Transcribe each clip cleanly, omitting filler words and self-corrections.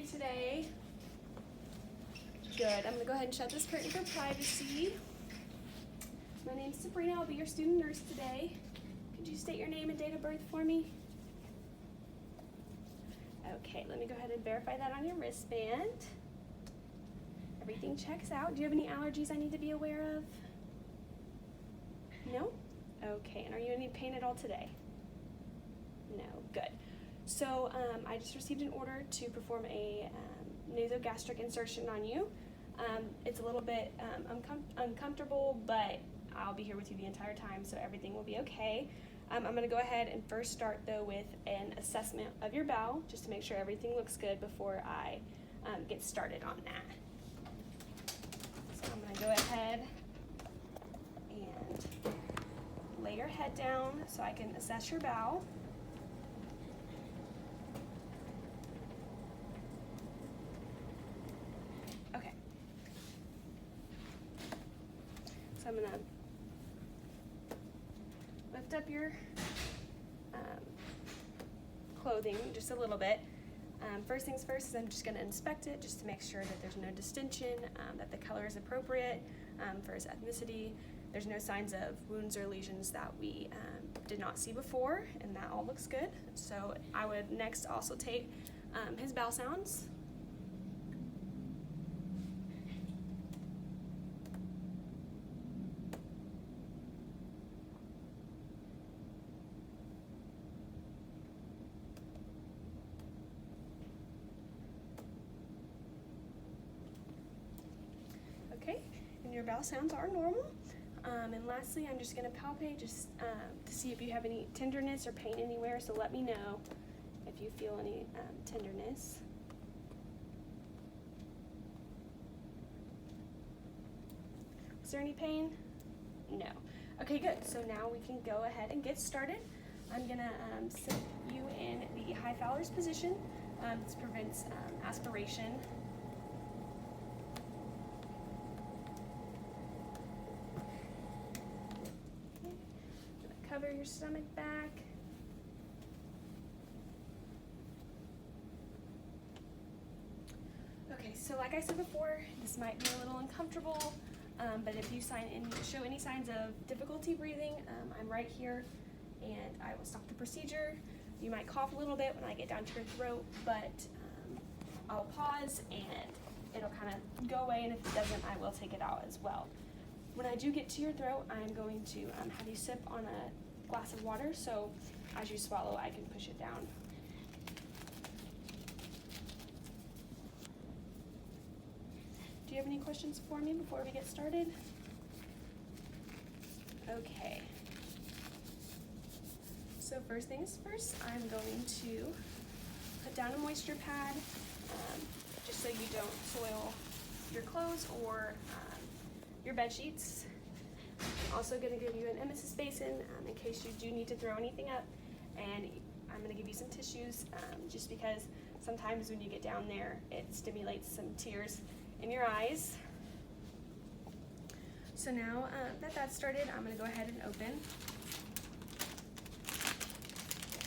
you today? Good. I'm going to go ahead and shut this curtain for privacy. My name's Sabrina. I'll be your student nurse today. Could you state your name and date of birth for me? Okay, let me go ahead and verify that on your wristband. Everything checks out. Do you have any allergies I need to be aware of? No? Okay, and are you in any pain at all today? No, good. So I just received an order to perform a nasogastric insertion on you. It's a little bit uncomfortable, but I'll be here with you the entire time, so everything will be okay. I'm going to go ahead and first start though with an assessment of your bowel, just to make sure everything looks good before I get started on that. So I'm going to go ahead and lay your head down so I can assess your bowel. Okay. So I'm going to lift up your clothing just a little bit. First things first is I'm just going to inspect it just to make sure that there's no distension, that the color is appropriate for his ethnicity. There's no signs of wounds or lesions that we did not see before, and that all looks good. So I would next also take his bowel sounds. Okay, and your bowel sounds are normal. And lastly, I'm just going to palpate just to see if you have any tenderness or pain anywhere, so let me know if you feel any tenderness. Is there any pain? No. Okay, good. So now we can go ahead and get started. I'm going to sit you in the high Fowler's position. This prevents aspiration. Cover your stomach back. Okay, so like I said before, this might be a little uncomfortable, but if you show any signs of difficulty breathing, I'm right here and I will stop the procedure. You might cough a little bit when I get down to your throat, but I'll pause and it'll kind of go away, and if it doesn't, I will take it out as well. When I do get to your throat, I'm going to have you sip on a glass of water, so as you swallow, I can push it down. Do you have any questions for me before we get started? Okay. So first things first, I'm going to put down a moisture pad, just so you don't soil your clothes or your bed sheets. I'm also going to give you an emesis basin in case you do need to throw anything up, and I'm going to give you some tissues just because sometimes when you get down there it stimulates some tears in your eyes. So now that that's started, I'm going to go ahead and open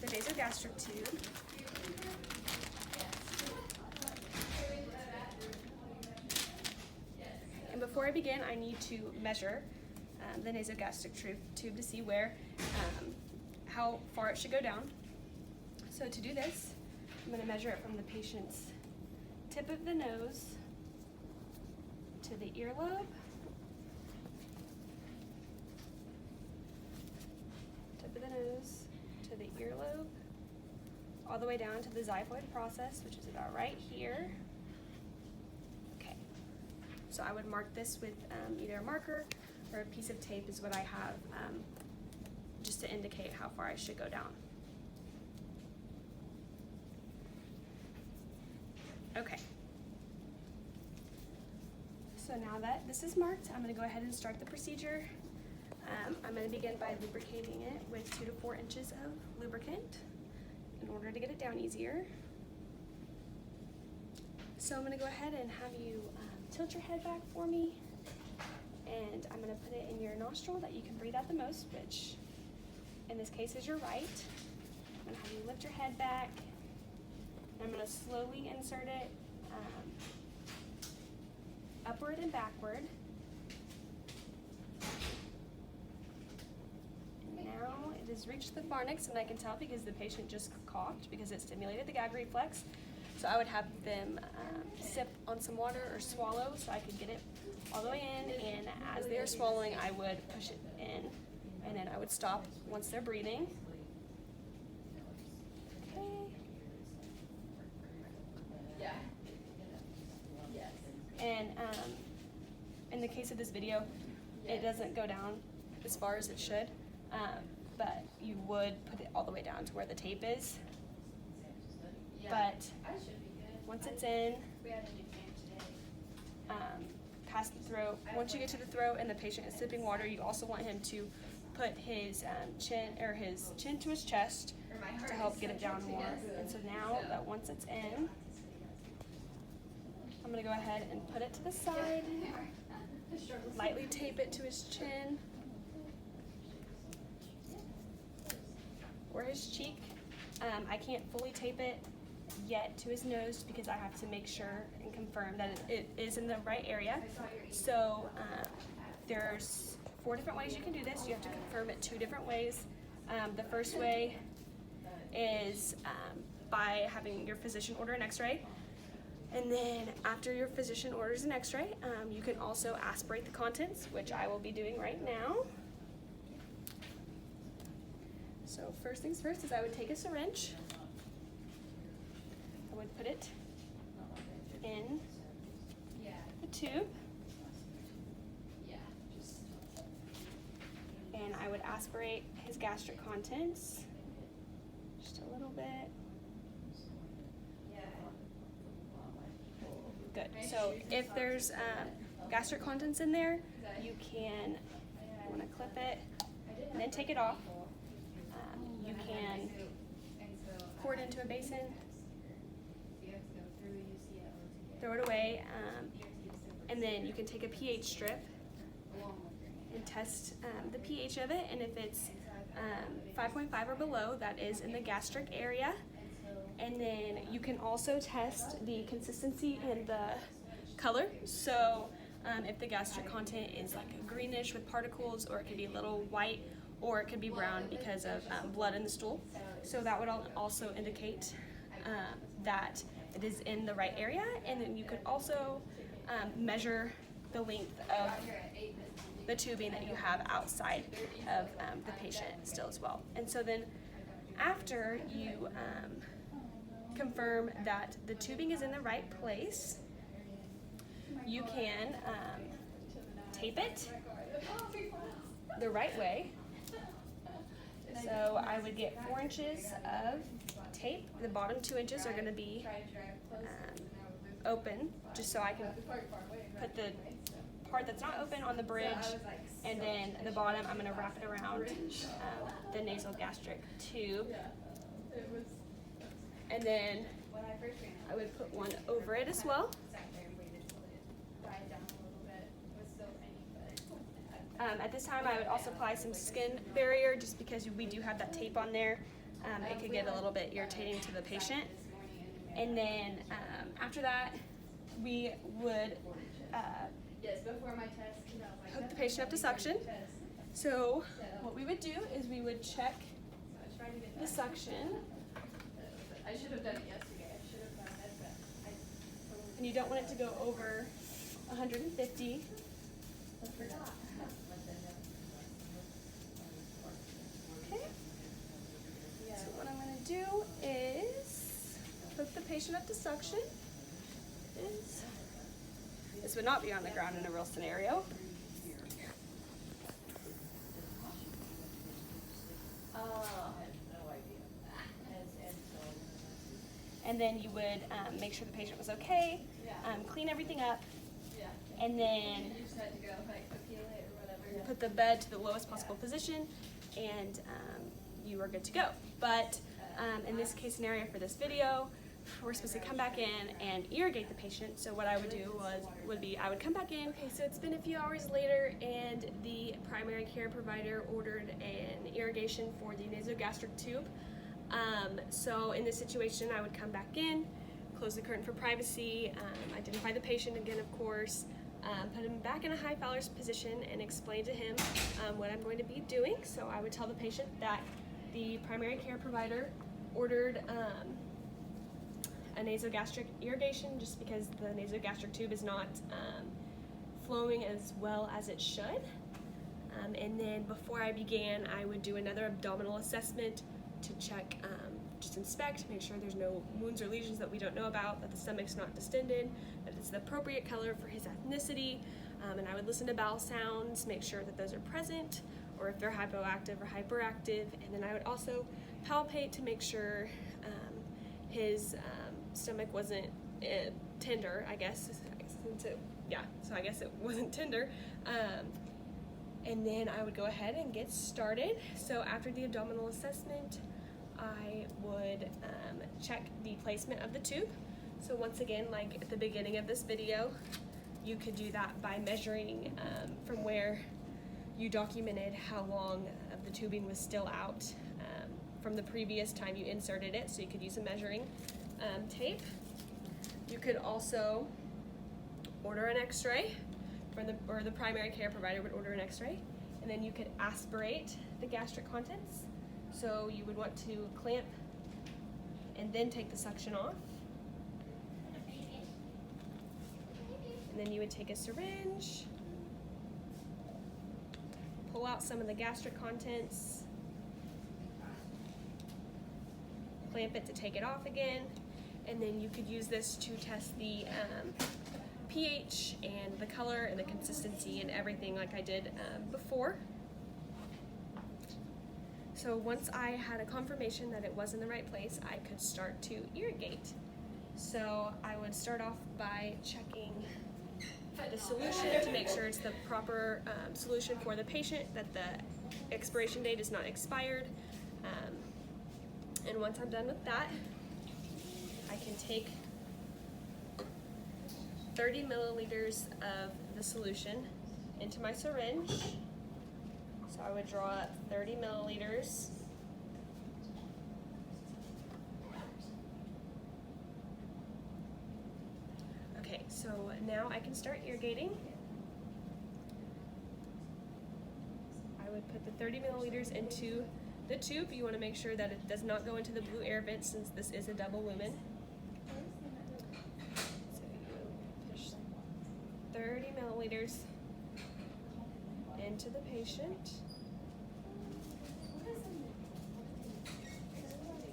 the nasogastric tube. And before I begin, I need to measure the nasogastric tube to see how far it should go down. So to do this, I'm going to measure it from the patient's tip of the nose to the earlobe, tip of the nose to the earlobe, all the way down to the xiphoid process, which is about right here. Okay, so I would mark this with either a marker or a piece of tape is what I have, just to indicate how far I should go down. Okay. So now that this is marked, I'm going to go ahead and start the procedure. I'm going to begin by lubricating it with 2 to 4 inches of lubricant in order to get it down easier. So I'm going to go ahead and have you tilt your head back for me, and I'm going to put it in your nostril that you can breathe out the most, which in this case is your right. I'm going to have you lift your head back, and I'm going want to slowly insert it upward and backward. Now it has reached the pharynx, and I can tell because the patient just coughed because it stimulated the gag reflex. So I would have them sip on some water or swallow so I could get it all the way in, and as they are swallowing, I would push it in, and then I would stop once they're breathing. And in the case of this video, it doesn't go down as far as it should, but you would put it all the way down to where the tape is. But once it's in, past the throat, once you get to the throat and the patient is sipping water, you also want him to put his chin to his chest to help get it down more. And so now that once it's in, I'm going to go ahead and put it to the side, lightly tape it to his chin or his cheek. I can't fully tape it yet to his nose because I have to make sure and confirm that it is in the right area. So there's 4 different ways you can do this. You have to confirm it 2 different ways. The first way is by having your physician order an x-ray. And then after your physician orders an x-ray, you can also aspirate the contents, which I will be doing right now. So first things first is I would take a syringe. I would put it in the tube. And I would aspirate his gastric contents just a little bit. Good. So if there's gastric contents in there, you want to clip it and then take it off. You can pour it into a basin, throw it away, and then you can take a pH strip and test the pH of it, and if it's 5.5 or below, that is in the gastric area. And then you can also test the consistency and the color. So if the gastric content is like greenish with particles, or it could be a little white, or it could be brown because of blood in the stool. So that would also indicate that it is in the right area. And then you could also measure the length of the tubing that you have outside of the patient still as well. And so then after you confirm that the tubing is in the right place, you can tape it the right way. So I would get 4 inches of tape. The bottom 2 inches are going to be open, just so I can put the part that's not open on the bridge, and then the bottom I'm going to wrap it around the nasogastric tube. And then I would put one over it as well. At this time I would also apply some skin barrier, just because we do have that tape on there. It could get a little bit irritating to the patient. And then after that we would hook the patient up to suction. So what we would do is we would check the suction. I should have done it yesterday. I should have done it, but And you don't want it to go over 150. Okay. So what I'm going to do is hook the patient up to suction. This would not be on the ground in a real scenario. And then you would make sure the patient was okay, clean everything up, and then put the bed to the lowest possible position, and you are good to go. But in this case scenario for this video, we're supposed to come back in and irrigate the patient. So what I would do would be I would come back in. Okay, so it's been a few hours later, and the primary care provider ordered an irrigation for the nasogastric tube. So in this situation, I would come back in, close the curtain for privacy, identify the patient again, of course, put him back in a high Fowler's position and explain to him what I'm going to be doing. So I would tell the patient that the primary care provider ordered a nasogastric irrigation just because the nasogastric tube is not flowing as well as it should. And then before I began, I would do another abdominal assessment to check, just inspect, make sure there's no wounds or lesions that we don't know about, that the stomach's not distended, that it's the appropriate color for his ethnicity, and I would listen to bowel sounds, make sure that those are present, or if they're hypoactive or hyperactive, and then I would also palpate to make sure his stomach wasn't tender, I guess. So I guess it wasn't tender. And then I would go ahead and get started. So after the abdominal assessment, I would check the placement of the tube. So once again, like at the beginning of this video, you could do that by measuring from where you documented how long of the tubing was still out from the previous time you inserted it. So you could use a measuring tape. You could also order an x-ray, or the primary care provider would order an x-ray, and then you could aspirate the gastric contents. So you would want to clamp and then take the suction off. And then you would take a syringe, pull out some of the gastric contents, clamp it to take it off again, and then you could use this to test the pH and the color and the consistency and everything like I did before. So once I had a confirmation that it was in the right place, I could start to irrigate. So I would start off by checking the solution to make sure it's the proper solution for the patient, that the expiration date is not expired. And once I'm done with that, I can take 30 milliliters of the solution into my syringe. So I would draw 30 milliliters. Okay, so now I can start irrigating. I would put the 30 milliliters into the tube. You want to make sure that it does not go into the blue air vent since this is a double lumen. 30 milliliters into the patient.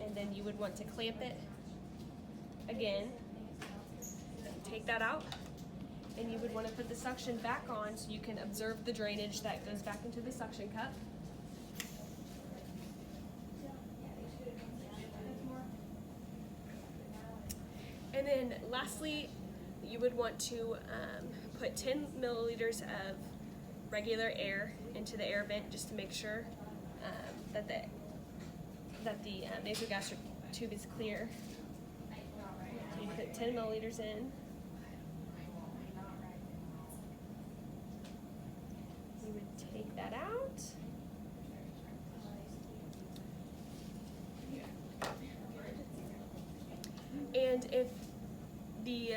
And then you would want to clamp it again. Take that out. And you would want to put the suction back on so you can observe the drainage that goes back into the suction cup. And then lastly, you would want to put 10 milliliters of regular air into the air vent just to make sure that the nasogastric tube is clear. So you put 10 milliliters in. You would take that out. And if the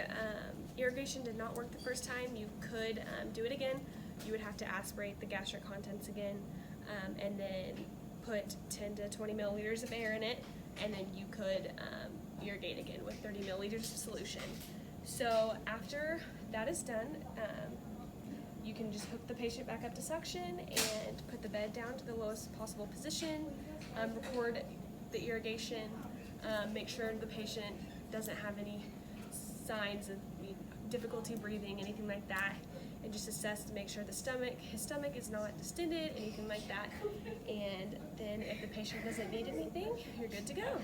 irrigation did not work the first time, you could do it again. You would have to aspirate the gastric contents again, and then put 10 to 20 milliliters of air in it, and then you could irrigate again with 30 milliliters of solution. So after that is done, you can just hook the patient back up to suction and put the bed down to the lowest possible position, record the irrigation, make sure the patient doesn't have any signs of difficulty breathing, anything like that, and just assess to make sure his stomach is not distended, anything like that. And then if the patient doesn't need anything, you're good to go.